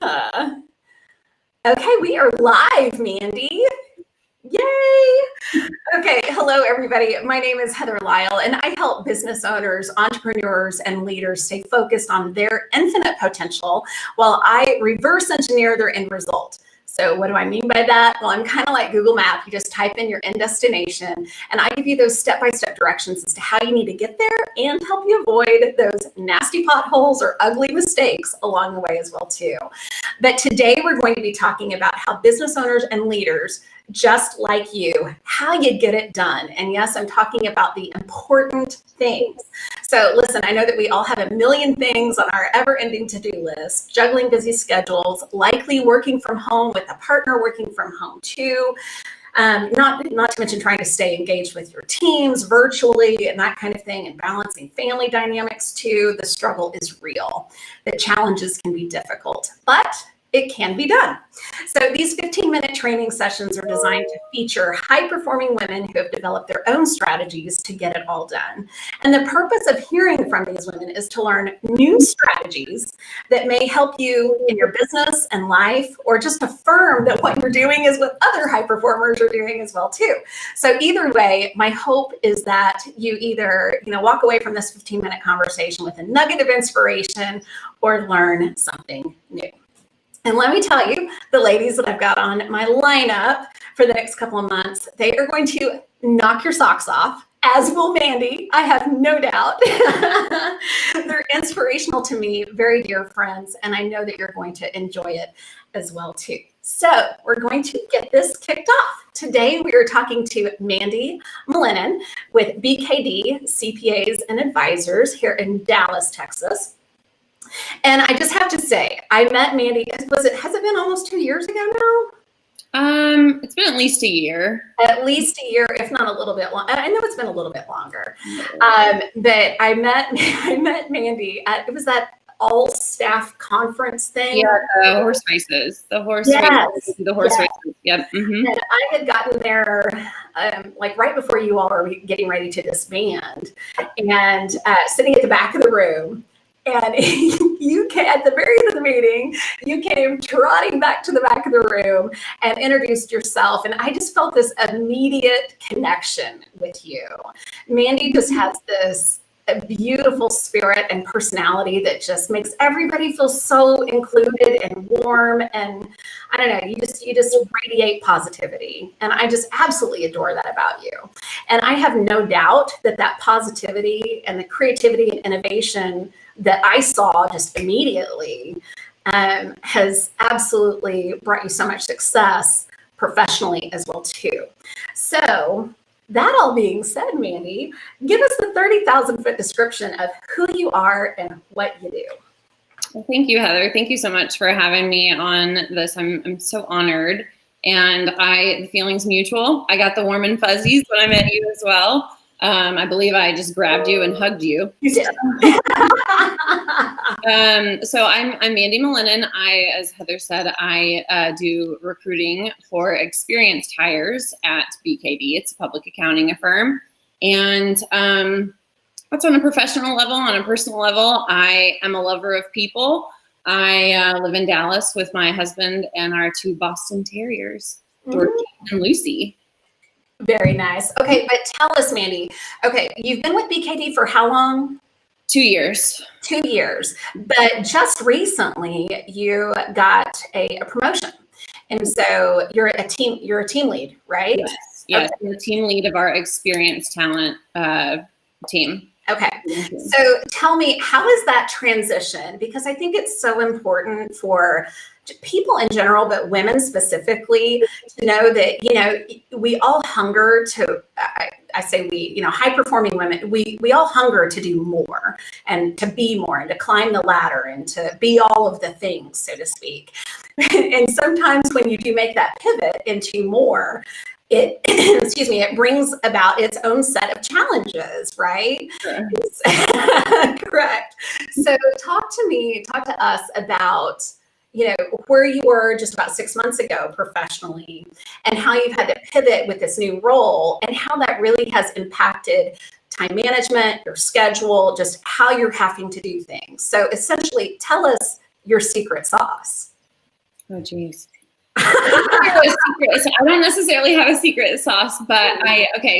Uh, okay, we are live, Mandy. Yay! Okay, hello everybody. My name is Heather Lyle, and I help business owners, entrepreneurs, and leaders stay focused on their infinite potential while I reverse engineer their end result. So what do I mean by that? Well, I'm kind of like Google Maps. You just type in your end destination, and I give you those step-by-step directions as to how you need to get there and help you avoid those nasty potholes or ugly mistakes along the way as well too. But today we're going to be talking about how business owners and leaders just like you, how you get it done. And yes, I'm talking about the important things. So listen, I know that we all have a million things on our ever-ending to-do list, juggling busy schedules, likely working from home with a partner working from home too. Not to mention trying to stay engaged with your teams virtually and that kind of thing, and balancing family dynamics too. The struggle is real. The challenges can be difficult, but it can be done. So these 15-minute training sessions are designed to feature high-performing women who have developed their own strategies to get it all done. And the purpose of hearing from these women is to learn new strategies that may help you in your business and life, or just affirm that what you're doing is what other high performers are doing as well too. So either way, my hope is that you either walk away from this 15-minute conversation with a nugget of inspiration or learn something new. And let me tell you, the ladies that I've got on my lineup for the next couple of months, they are going to knock your socks off, as will Mandy, I have no doubt. They're inspirational to me, very dear friends, and I know that you're going to enjoy it as well too. So we're going to get this kicked off. Today we are talking to Mandi Malinin with BKD, CPAs and Advisors here in Dallas, Texas. And I just have to say, I met Mandy, has it been almost 2 years ago now? It's been at least a year. At least a year, if not a little bit long. I know it's been a little bit longer. But I met Mandy at, it was that all staff conference thing. Yeah, the horse races. The horse races. Yep. Mm-hmm. And I had gotten there like right before you all were getting ready to disband, and sitting at the back of the room. And you came at the very end of the meeting, you came trotting back to the back of the room and introduced yourself. And I just felt this immediate connection with you. Mandy just has this beautiful spirit and personality that just makes everybody feel so included and warm. And I don't know, you just radiate positivity. And I just absolutely adore that about you. And I have no doubt that that positivity and the creativity and innovation that I saw just immediately has absolutely brought you so much success professionally as well too. So that all being said, Mandy, give us the 30,000-foot description of who you are and what you do. Well, thank you, Heather. Thank you so much for having me on this. I'm so honored, and the feeling's mutual. I got the warm and fuzzies when I met you as well. I believe I just grabbed you and hugged you. You did. So I'm Mandi Malinin. As Heather said, I do recruiting for experienced hires at BKD. It's a public accounting firm. And that's on a professional level. On a personal level, I am a lover of people. I live in Dallas with my husband and our 2 Boston Terriers, Dorothy and Lucy. Very nice. Okay, but tell us, Mandy. Okay, you've been with BKD for how long? 2 years. 2 years. But just recently, you got a promotion, and so you're a team lead, right? Yes. Okay. I'm the team lead of our experienced talent team. Okay. So tell me, how is that transition? Because I think it's so important for people in general, but women specifically, to know that, we all hunger to, I say we, high performing women, we all hunger to do more and to be more and to climb the ladder and to be all of the things, so to speak. And sometimes when you do make that pivot into more, it brings about its own set of challenges, right? Sure. Correct. So talk to us about, where you were just about 6 months ago professionally, and how you've had to pivot with this new role, and how that really has impacted time management, your schedule, just how you're having to do things. So essentially, tell us your secret sauce. Oh, geez. I don't necessarily have a secret sauce, but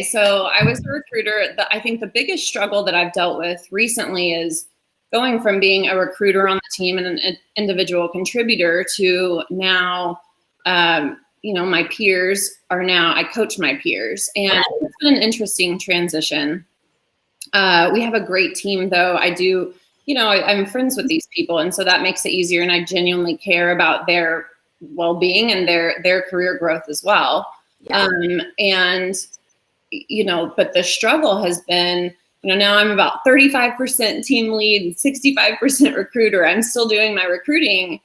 so I was a recruiter. I think the biggest struggle that I've dealt with recently is going from being a recruiter on the team and an individual contributor to now, my peers are now, I coach my peers, and it's been an interesting transition. We have a great team though. I'm friends with these people, and so that makes it easier, and I genuinely care about their well-being and their career growth as well. Yeah. But the struggle has been, now I'm about 35% team lead and 65% recruiter. I'm still doing my recruiting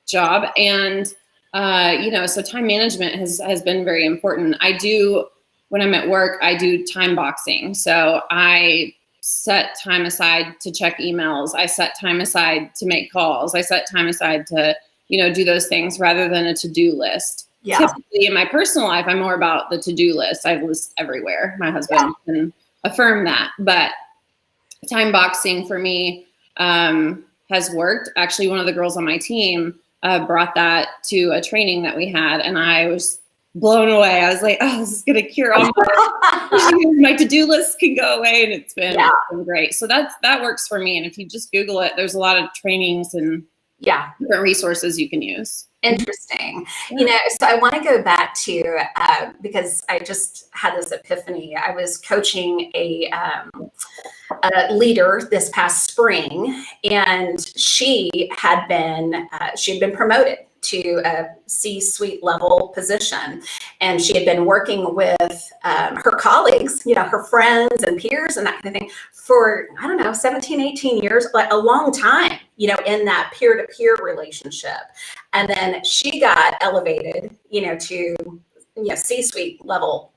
job. And, so time management has been very important. When I'm at work, I do time boxing. So I set time aside to check emails. I set time aside to make calls. I set time aside to do those things rather than a to-do list. Yeah. Typically in my personal life, I'm more about the to-do list. I have lists everywhere. My husband can affirm that. But time boxing for me has worked. Actually, one of the girls on my team brought that to a training that we had, and I was blown away. I was like, oh, this is going to cure all my to-do list can go away. And it's been great. So that works for me. And if you just Google it, there's a lot of trainings and different resources you can use. Interesting. Yeah. So I want to go back to, because I just had this epiphany. I was coaching a leader this past spring, and she had been promoted to a C-suite level position. And she had been working with her colleagues, her friends and peers and that kind of thing for, 17, 18 years, like a long time, in that peer-to-peer relationship. And then she got elevated, to, C-suite level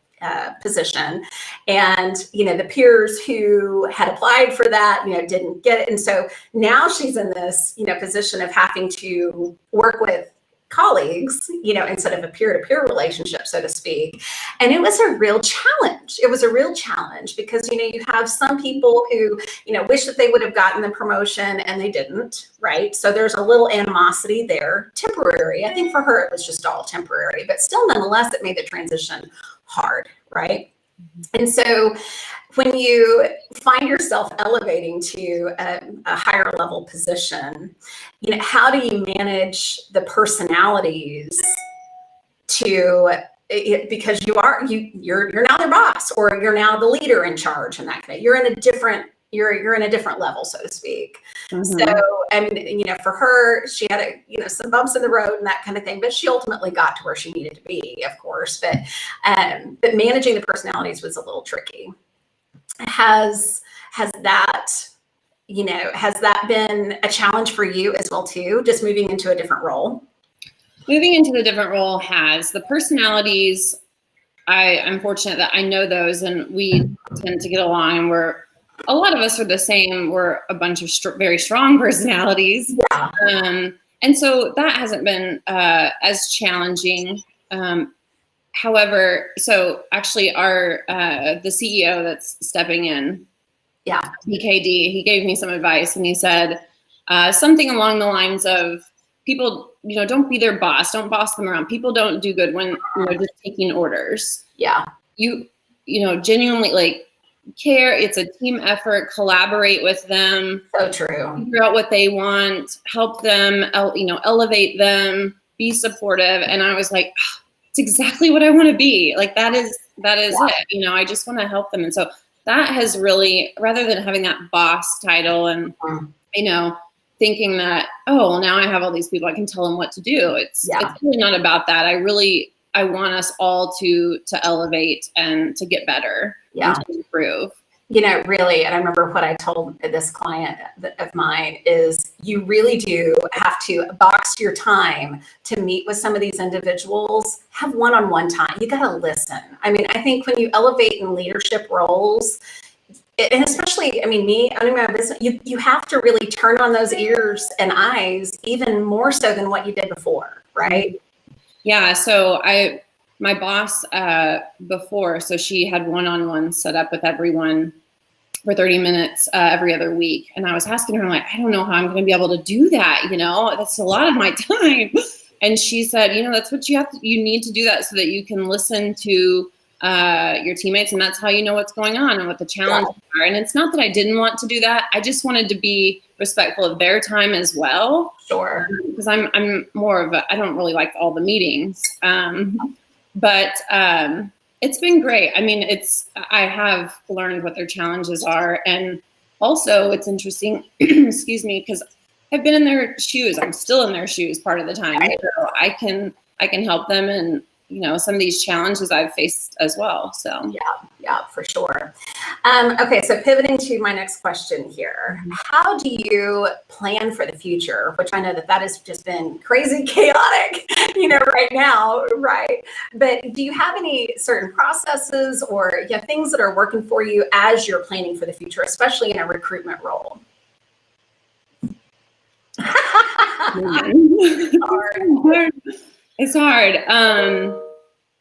position. And, the peers who had applied for that, didn't get it. And so now she's in this, position of having to work with colleagues, instead of a peer-to-peer relationship, so to speak. And it was a real challenge. It was a real challenge because, you have some people who, wish that they would have gotten the promotion and they didn't, right? So there's a little animosity there, temporary. I think for her, it was just all temporary, but still, nonetheless, it made the transition hard, right? And so when you find yourself elevating to a higher level position, how do you manage the personalities because you're now their boss, or you're now the leader in charge, and that kind of, you're in a different level, so to speak. Mm-hmm. So, for her, she had some bumps in the road and that kind of thing, but she ultimately got to where she needed to be, of course. But managing the personalities was a little tricky. Has that been a challenge for you as well too? Just moving into a different role? Moving into the different role has the personalities. I'm fortunate that I know those, and we tend to get along. And a lot of us are the same. We're a bunch of very strong personalities. Yeah. And so that hasn't been as challenging. However, so actually the CEO that's stepping in, BKD, he gave me some advice, and he said something along the lines of, people, don't be their boss. Don't boss them around. People don't do good when just taking orders. Yeah. You genuinely care. It's a team effort. Collaborate with them. So true. Figure out what they want. Help them. Elevate them. Be supportive. And I was like, oh, it's exactly what I want to be. Like that is it. I just want to help them. And so that has really, rather than having that boss title and thinking that, oh, well, now I have all these people, I can tell them what to do. It's really not about that. I want us all to elevate and to get better and to improve. Really, and I remember what I told this client of mine is, you really do have to box your time to meet with some of these individuals, have one-on-one time. You got to listen. I think when you elevate in leadership roles, and especially, me owning my business, you have to really turn on those ears and eyes even more so than what you did before, right? Yeah. So my boss before, so she had one-on-one set up with everyone for 30 minutes every other week. And I was asking her, like, I don't know how I'm going to be able to do that. That's a lot of my time. And she said, that's what you need to do that so that you can listen to your teammates. And that's how you know what's going on and what the challenges are. And it's not that I didn't want to do that. I just wanted to be respectful of their time as well. Sure. Because I'm more of I don't really like all the meetings. But it's been great. I mean, I have learned what their challenges are. And also it's interesting, excuse me, because I've been in their shoes. I'm still in their shoes part of the time. Right. So I can help them in, some of these challenges I've faced as well. So yeah, for sure. Okay, so pivoting to my next question here. How do you plan for the future? Which I know that has just been crazy chaotic, right now, right? But do you have any certain processes or things that are working for you as you're planning for the future, especially in a recruitment role? It's hard.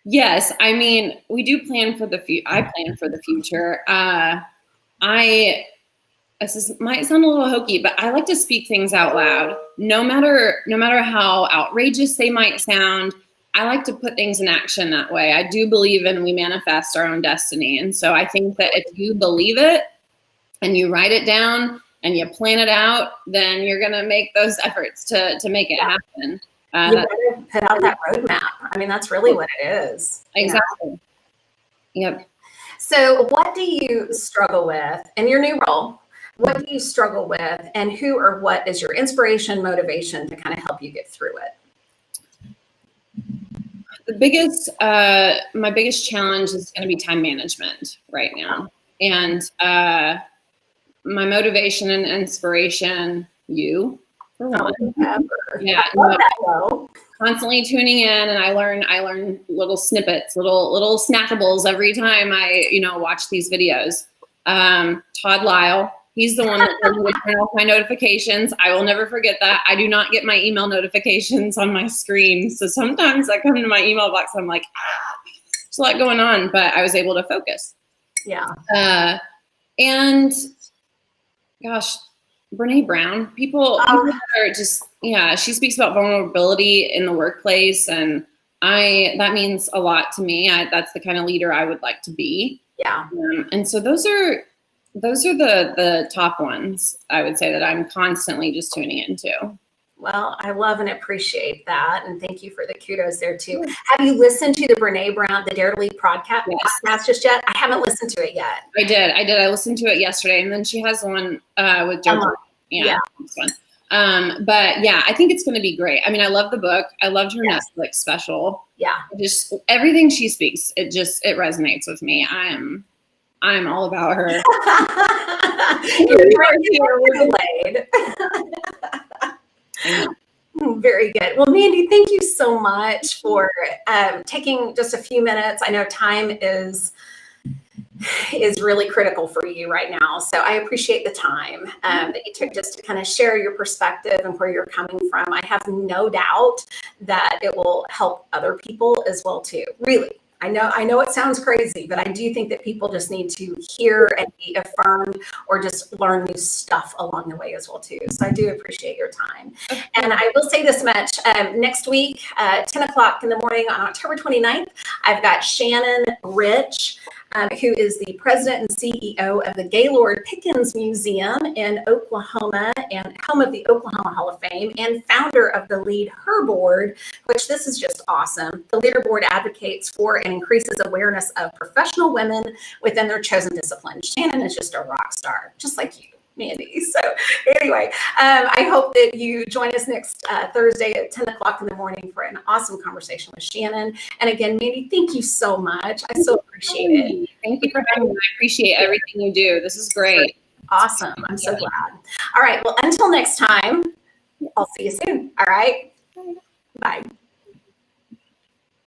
Yes, I mean, we do plan for the future. I plan for the future. This might sound a little hokey, but I like to speak things out loud. No matter how outrageous they might sound, I like to put things in action that way. I do believe we manifest our own destiny. And so I think that if you believe it and you write it down and you plan it out, then you're going to make those efforts to make it happen. You better put out that roadmap. I mean, that's really what it is. Exactly. Yep. So what do you struggle with in your new role? What do you struggle with, and who or what is your inspiration, motivation to kind of help you get through it? My biggest challenge is going to be time management right now. And my motivation and inspiration, you, for one. Yeah. Constantly tuning in, and I learn little snippets, little snackables every time I, watch these videos. Todd Lyle, he's the one that told me to turn off my notifications. I will never forget that. I do not get my email notifications on my screen. So sometimes I come to my email box, I'm like, there's a lot going on, but I was able to focus. Yeah. And gosh, Brene Brown, people are just, she speaks about vulnerability in the workplace, and that means a lot to me. That's the kind of leader I would like to be. Yeah. And so those are the top ones I would say that I'm constantly just tuning into. Well, I love and appreciate that. And thank you for the kudos there too. Have you listened to the Brene Brown, the Dare to Lead podcast just yet? I haven't listened to it yet. I did. I listened to it yesterday, and then she has one with juggling. Yeah. This one. But yeah, I think it's going to be great. I mean, I love the book. I loved her Netflix special. Yeah. Just everything she speaks, it resonates with me. I'm all about her. Very good. Well, Mandi, thank you so much for taking just a few minutes. I know time is really critical for you right now. So I appreciate the time that you took just to kind of share your perspective and where you're coming from. I have no doubt that it will help other people as well too. Really. I know it sounds crazy, but I do think that people just need to hear and be affirmed or just learn new stuff along the way as well too. So I do appreciate your time. And I will say this much, next week, 10 o'clock in the morning on October 29th, I've got Shannon Rich, who is the president and CEO of the Gaylord Pickens Museum in Oklahoma and home of the Oklahoma Hall of Fame, and founder of the Lead Her Board, which this is just awesome. The Leader Board advocates for and increases awareness of professional women within their chosen discipline. Shannon is just a rock star, just like you, Mandi. So anyway, I hope that you join us next Thursday at 10 o'clock in the morning for an awesome conversation with Shannon. And again, Mandi, thank you so much. I so appreciate it. Thank you for having me. I appreciate everything you do. This is great. Awesome. I'm so glad. All right. Well, until next time, I'll see you soon. All right. Bye.